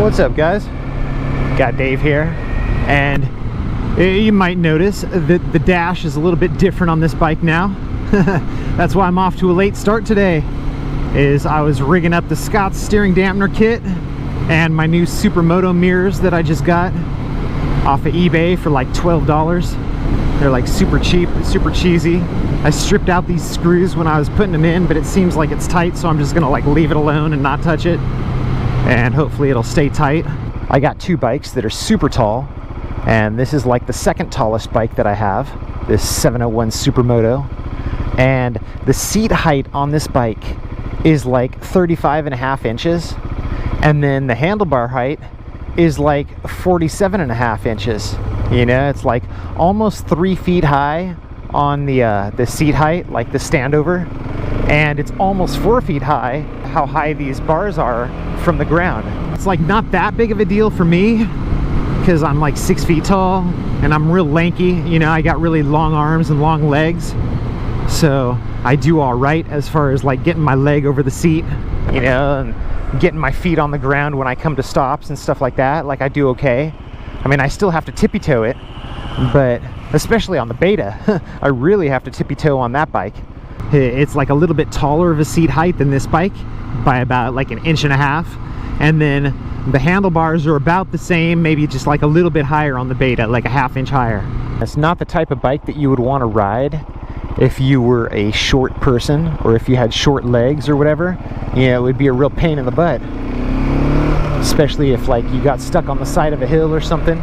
What's up, guys? Got Dave here, and you might notice that the dash is a little bit different on this bike now. That's why I'm off to a late start today. I was rigging up the Scott's steering dampener kit and my new Supermoto mirrors that I just got off of eBay for like $12. They're like super cheap, super cheesy. I stripped out these screws when I was putting them in, but it seems like it's tight, so I'm just gonna like leave it alone and not touch it, and hopefully it'll stay tight. I got two bikes that are super tall, and this is like the second tallest bike that I have, this 701 Supermoto, and the seat height on this bike is like 35.5 inches, and then the handlebar height is like 47.5 inches. You know, it's like almost 3 feet high on the seat height, like the standover, and it's almost 4 feet high how high these bars are from the ground. It's like not that big of a deal for me because I'm like 6 feet tall and I'm real lanky. You know, I got really long arms and long legs, so I do all right as far as like getting my leg over the seat, you know, and getting my feet on the ground when I come to stops and stuff like that. Like, I do okay. I mean, I still have to tippy toe it, but especially on the Beta, I really have to tippy toe on that bike. It's like a little bit taller of a seat height than this bike by about like 1.5 inches, and then the handlebars are about the same, maybe just like a little bit higher on the Beta, like 1/2 inch higher. It's not the type of bike that you would want to ride if you were a short person or if you had short legs or whatever. You know, it would be a real pain in the butt, especially if like you got stuck on the side of a hill or something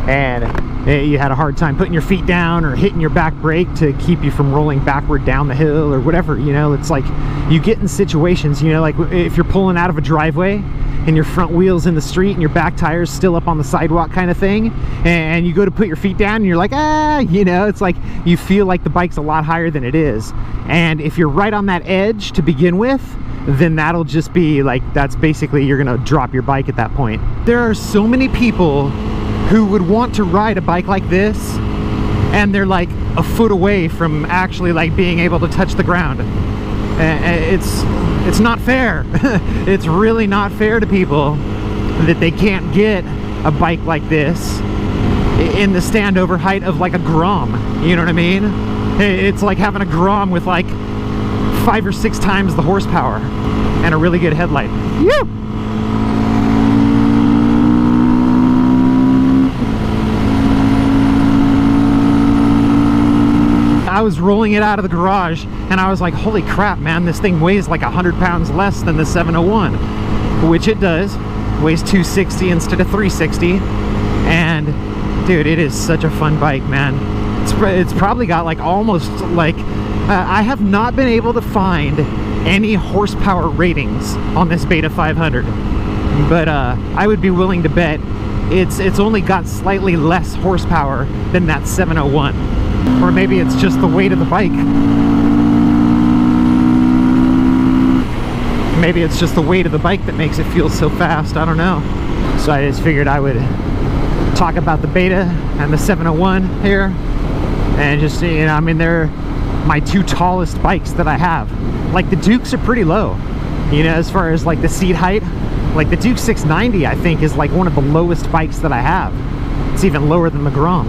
and you had a hard time putting your feet down or hitting your back brake to keep you from rolling backward down the hill or whatever. You know, it's like you get in situations, you know, like if you're pulling out of a driveway and your front wheel's in the street and your back tire's still up on the sidewalk kind of thing, and you go to put your feet down and you're like, you know, it's like you feel like the bike's a lot higher than it is. And if you're right on that edge to begin with, then that'll just be like, that's basically, you're gonna drop your bike at that point. There are so many people who would want to ride a bike like this and they're like a foot away from actually like being able to touch the ground. It's not fair. It's really not fair to people that they can't get a bike like this in the standover height of like a Grom. You know what I mean? It's like having a Grom with like 5 or 6 times the horsepower and a really good headlight. Woo! I was rolling it out of the garage and I was like, holy crap, man, this thing weighs like 100 pounds less than the 701, which it does. It weighs 260 instead of 360. And dude, it is such a fun bike, man. It's probably got like almost like I have not been able to find any horsepower ratings on this Beta 500, but I would be willing to bet it's only got slightly less horsepower than that 701. Or maybe it's just the weight of the bike. Maybe it's just the weight of the bike that makes it feel so fast. I don't know. So I just figured I would talk about the Beta and the 701 here. And just, you know, I mean, they're my 2 tallest bikes that I have. Like, the Dukes are pretty low, you know, as far as like the seat height. Like the Duke 690, I think, is like one of the lowest bikes that I have. It's even lower than the Grom.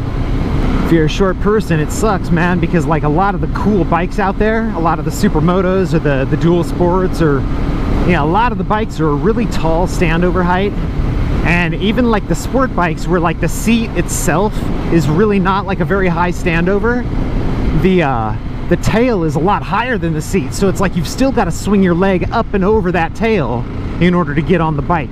If you're a short person, it sucks, man, because like a lot of the cool bikes out there, a lot of the Supermotos or the Dual Sports, or, you know, a lot of the bikes are a really tall standover height. And even like the sport bikes where like the seat itself is really not like a very high standover, the tail is a lot higher than the seat, so it's like you've still got to swing your leg up and over that tail in order to get on the bike.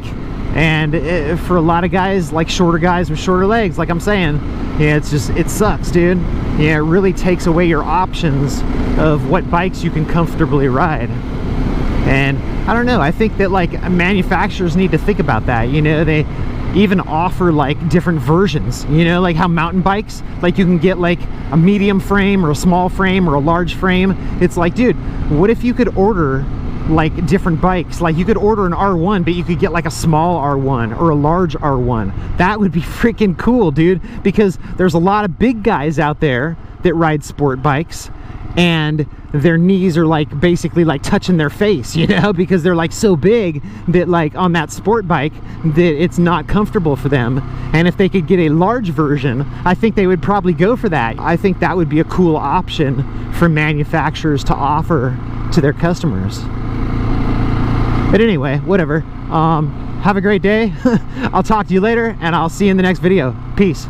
And for a lot of guys, like shorter guys with shorter legs, like I'm saying, yeah, it's just, it sucks, dude. Yeah, it really takes away your options of what bikes you can comfortably ride. And I don't know, I think that like manufacturers need to think about that. You know, they even offer like different versions, you know, like how mountain bikes, like you can get like a medium frame or a small frame or a large frame. It's like, dude, what if you could order like different bikes? Like you could order an R1, but you could get like a small R1 or a large R1. That would be freaking cool, dude, because there's a lot of big guys out there that ride sport bikes, and their knees are like basically like touching their face, you know, because they're like so big that like on that sport bike that it's not comfortable for them. And if they could get a large version, I think they would probably go for that. I think that would be a cool option for manufacturers to offer to their customers. But anyway, whatever. Have a great day. I'll talk to you later, and I'll see you in the next video. Peace.